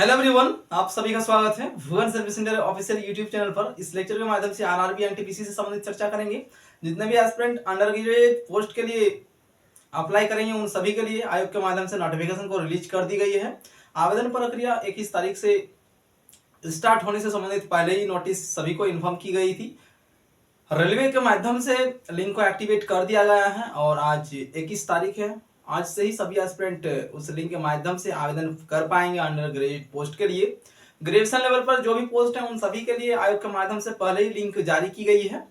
Hello everyone, आप सभी का स्वागत है Bhuvan service centre official YouTube channel पर। इस लेक्चर के माध्यम से आरआरबी एनटीपीसी से संबंधित चर्चा करेंगे। जितने भी एस्पिरेंट अंडर ग्रेजुएट पोस्ट के लिए अप्लाई करेंगे उन सभी के लिए आयोग के माध्यम से नोटिफिकेशन को रिलीज कर दी गई है। आवेदन प्रक्रिया 21 तारीख से स्टार्ट होने से संबंधित पहले ही नोटिस सभी को इन्फॉर्म की गई थी। रेलवे के माध्यम से लिंक को एक्टिवेट कर दिया गया है और आज 21 तारीख है। आज से ही सभी एस्पिरेंट उस लिंक के माध्यम से आवेदन कर पाएंगे अंडर ग्रेजुएट पोस्ट के लिए। ग्रेजुएशन लेवल पर जो भी पोस्ट है उन सभी के लिए आयोग के माध्यम से पहले ही लिंक जारी की गई है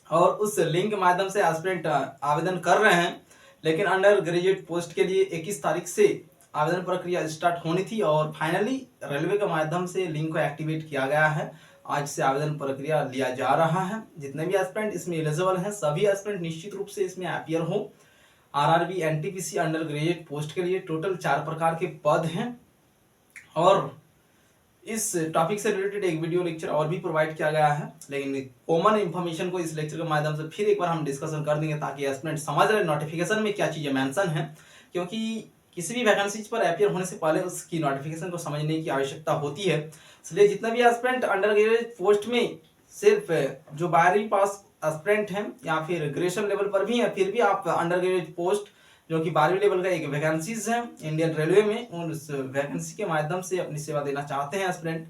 और उस लिंक के माध्यम से एस्पिरेंट आवेदन कर रहे हैं। लेकिन अंडर ग्रेजुएट पोस्ट के लिए 21 तारीख से आवेदन प्रक्रिया स्टार्ट होनी थी और फाइनली रेलवे के माध्यम से लिंक को एक्टिवेट किया गया है। आज से आवेदन प्रक्रिया लिया जा रहा है। जितने भी एस्पिरेंट इसमें एलिजिबल हैं सभी एस्पिरेंट निश्चित रूप से इसमें अपीयर हो। RRB NTPC under graduate post के लिए टोटल 4 प्रकार के पद हैं और इस टॉपिक से रिलेटेड एक वीडियो लेक्चर और भी प्रोवाइड किया गया है। लेकिन कॉमन इंफॉर्मेशन को इस लेक्चर के माध्यम से फिर एक बार हम डिस्कशन कर देंगे ताकि एस्पिरेंट समझ रहे नोटिफिकेशन में क्या चीजें मेंशन है, क्योंकि किसी भी वैकेंसीज पर अपीयर होने से पहले उसकी नोटिफिकेशन को समझने की आवश्यकता होती है। इसलिए जितना भी एस्पिरेंट अंडर ग्रेजुएट पोस्ट में सिर्फ जो 12वीं पास एस्पिरेंट हैं या फिर ग्रेजुएशन लेवल पर भी है, फिर भी आप अंडर ग्रेजुएट पोस्ट जो कि 12वीं लेवल का एक वैकेंसीज है इंडियन रेलवे में, उस वैकेंसी के माध्यम से अपनी सेवा देना चाहते हैं, एस्पिरेंट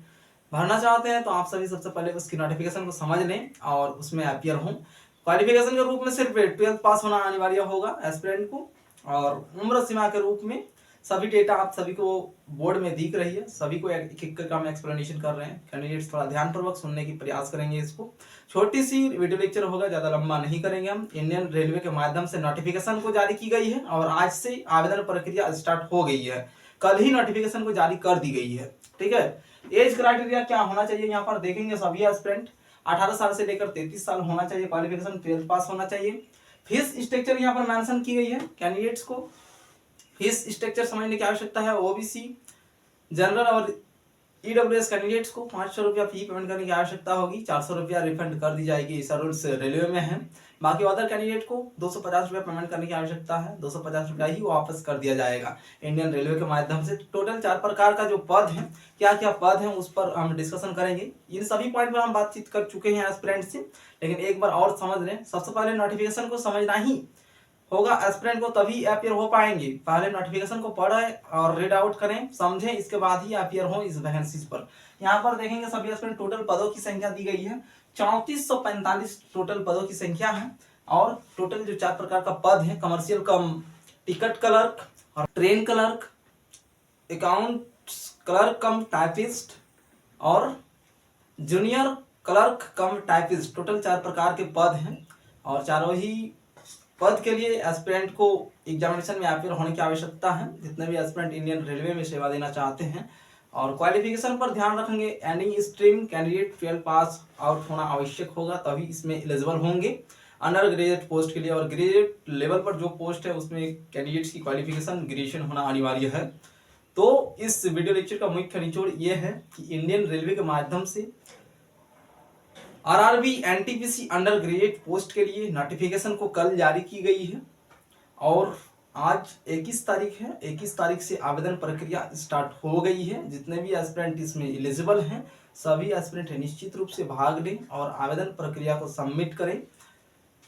भरना चाहते हैं, तो आप सभी सबसे पहले उसकी नोटिफिकेशन को समझ लें और उसमें अपीयर हों। क्वालिफिकेशन के रूप में सिर्फ 12th पास होना अनिवार्य होगा एस्पिरेंट को और उम्र सीमा के रूप में सभी डेटा आप सभी को बोर्ड में दिख रही है। सभी को एक एक का हम एक्सप्लेनेशन कर रहे हैं। कैंडिडेट्स थोड़ा ध्यानपूर्वक सुनने की प्रयास करेंगे। इसको छोटी सी वीडियो लेक्चर होगा, ज्यादा लंबा नहीं करेंगे हम। इंडियन रेलवे के माध्यम से नोटिफिकेशन को जारी की गई है और आज से आवेदन प्रक्रिया स्टार्ट हो गई है। कल ही नोटिफिकेशन को जारी कर दी गई है। ठीक है, एज क्राइटेरिया क्या होना चाहिए यहाँ पर देखेंगे। सभी एस्पिरेंट 18 साल से लेकर 33 साल होना चाहिए। क्वालिफिकेशन 12th पास होना चाहिए। फीस स्ट्रक्चर यहाँ पर मेंशन की गई है। कैंडिडेट्स को फीस स्ट्रक्चर समझने की आवश्यकता है। ओबीसी, जनरल और ईडब्ल्यूएस कैंडिडेट्स को 500 रुपया फी पेमेंट करने की आवश्यकता होगी। 400 रुपया रिफंड कर दी जाएगी, ऐसा रूल्स रेलवे में है। बाकी अदर कैंडिडेट को 250 रुपया पेमेंट करने की आवश्यकता है। 250 रुपया ही वापस कर दिया जाएगा इंडियन रेलवे के माध्यम से। टोटल 4 प्रकार का जो पद है, क्या क्या पद है उस पर हम डिस्कशन करेंगे। इन सभी पॉइंट पर हम बातचीत कर चुके हैं एस्पिरेंट से, लेकिन एक बार और समझ लें। सबसे पहले नोटिफिकेशन को समझना ही होगा एस्पिरेंट को, तभी अपीयर हो पाएंगे। पहले नोटिफिकेशन को पढ़ें और रीड आउट करें, समझें, इसके बाद ही अपीयर हो इस वैकेंसीज पर। यहाँ पर देखेंगे सभी एस्पिरेंट टोटल पदों की संख्या दी गई है 3445 टोटल पदों की संख्या है। और टोटल जो 4 प्रकार का पद है, कमर्शियल कम टिकट क्लर्क और train clerk, account clerk cum typist और junior clerk cum typist, total 4 प्रकार के पद हैं। और चारों ही पद के लिए एस्पिरेंट को एग्जामिनेशन में अपीयर होने की आवश्यकता है, जितने भी एस्पिरेंट इंडियन रेलवे में सेवा देना चाहते हैं। और क्वालिफिकेशन पर ध्यान रखेंगे। Any stream candidate 12 pass out होना आवश्यक होगा, तभी इसमें एलिजिबल होंगे अंडर ग्रेजुएट पोस्ट के लिए। और ग्रेजुएट लेवल पर जो पोस्ट है उसमें कैंडिडेट्स की क्वालिफिकेशन ग्रेजुएशन होना अनिवार्य है। तो इस वीडियो लेक्चर का मुख्य निचोड़ ये है कि इंडियन रेलवे के माध्यम से RRB NTPC under graduate post के लिए नोटिफिकेशन को कल जारी की गई है और आज 21 तारीख है। 21 तारीख से आवेदन प्रक्रिया स्टार्ट हो गई है। जितने भी एस्पिरेंट इसमें एलिजिबल हैं सभी एस्पिरेंट निश्चित रूप से भाग लें और आवेदन प्रक्रिया को सबमिट करें।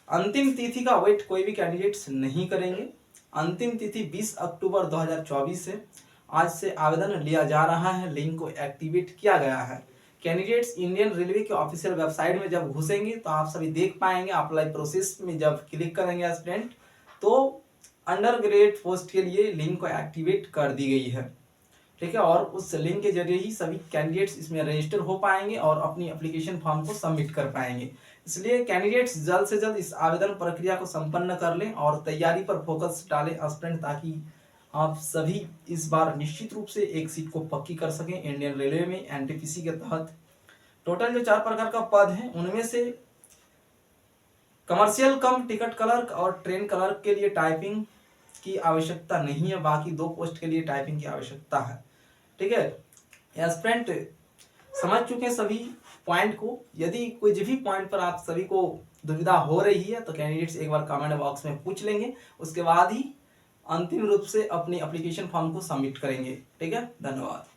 अंतिम तिथि का वेट कोई भी कैंडिडेट्स नहीं करेंगे। अंतिम तिथि 20 अक्टूबर 2024 है। आज से आवेदन लिया जा रहा है। लिंक को एक्टिवेट किया गया है। कैंडिडेट्स इंडियन रेलवे के ऑफिशियल वेबसाइट में जब घुसेंगे तो आप सभी देख पाएंगे। अप्लाई प्रोसेस में जब क्लिक करेंगे एस्पिरेंट तो अंडर ग्रेजुएट पोस्ट के लिए लिंक को एक्टिवेट कर दी गई है। ठीक है, और उस लिंक के जरिए ही सभी कैंडिडेट्स इसमें रजिस्टर हो पाएंगे और अपनी एप्लीकेशन फॉर्म को सबमिट कर पाएंगे। इसलिए कैंडिडेट्स जल्द से जल्द इस आवेदन प्रक्रिया को संपन्न कर लें और तैयारी पर फोकस डालें एस्पिरेंट, ताकि आप सभी इस बार निश्चित रूप से एक सीट को पक्की कर सकें इंडियन रेलवे में एनटीपीसी के तहत। टोटल जो 4 प्रकार का पद है उनमें से कमर्शियल कम टिकट क्लर्क और ट्रेन क्लर्क के लिए टाइपिंग की आवश्यकता नहीं है। बाकी 2 पोस्ट के लिए टाइपिंग की आवश्यकता है। ठीक है, एस्पिरेंट समझ चुके हैं सभी पॉइंट को। यदि कोई भी पॉइंट पर आप सभी को दुविधा हो रही है तो कैंडिडेट्स एक बार कमेंट बॉक्स में पूछ लेंगे, उसके बाद ही अंतिम रूप से अपनी एप्लीकेशन फॉर्म को सबमिट करेंगे। ठीक है, धन्यवाद।